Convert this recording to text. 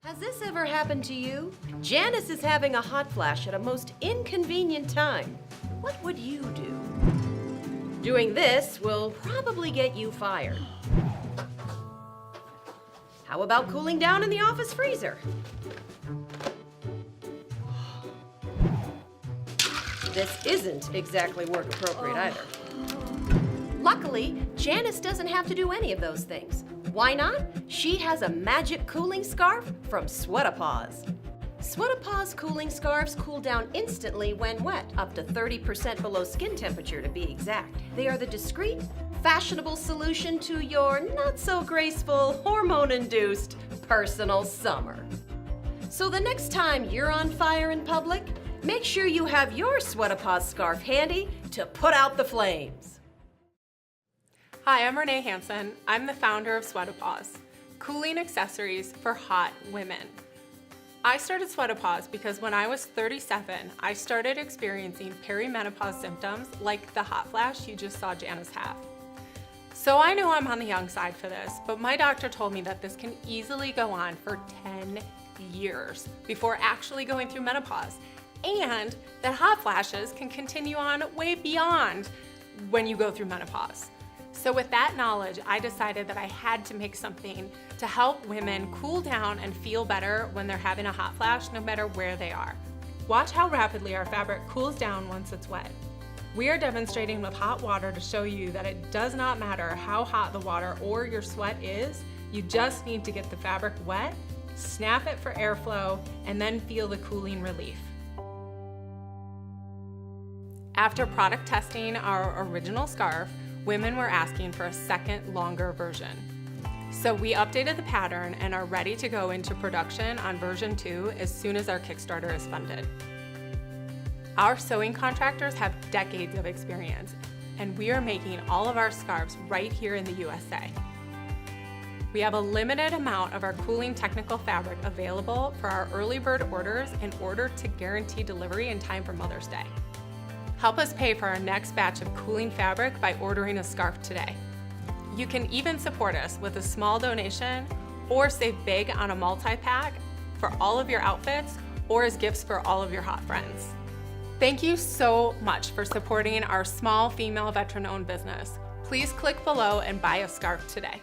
Has this ever happened to you? Janice is having a hot flash at a most inconvenient time. What would you do? Doing this will probably get you fired. How about cooling down in the office freezer? This isn't exactly work appropriate either. Luckily, Janice doesn't have to do any of those things. Why not? She has a magic cooling scarf from Sweatapaws. Sweatapaws cooling scarves cool down instantly when wet, up to 30% below skin temperature to be exact. They are the discreet, fashionable solution to your not-so-graceful, hormone-induced personal summer. So the next time you're on fire in public, make sure you have your Sweatapaws scarf handy to put out the flames. Hi, I'm Renee Hansen. I'm the founder of Sweatapaws, cooling accessories for hot women. I started Sweatapaws because when I was 37, I started experiencing perimenopause symptoms like the hot flash you just saw Janice have. So I know I'm on the young side for this, but my doctor told me that this can easily go on for 10 years before actually going through menopause, and that hot flashes can continue on way beyond when you go through menopause. So with that knowledge, I decided that I had to make something to help women cool down and feel better when they're having a hot flash, no matter where they are. Watch how rapidly our fabric cools down once it's wet. We are demonstrating with hot water to show you that it does not matter how hot the water or your sweat is, you just need to get the fabric wet, snap it for airflow, and then feel the cooling relief. After product testing our original scarf, women were asking for a second, longer version. So we updated the pattern and are ready to go into production on version 2 as soon as our Kickstarter is funded. Our sewing contractors have decades of experience, and we are making all of our scarves right here in the USA. We have a limited amount of our cooling technical fabric available for our early bird orders in order to guarantee delivery in time for Mother's Day. Help us pay for our next batch of cooling fabric by ordering a scarf today. You can even support us with a small donation or save big on a multi-pack for all of your outfits or as gifts for all of your hot friends. Thank you so much for supporting our small female veteran-owned business. Please click below and buy a scarf today.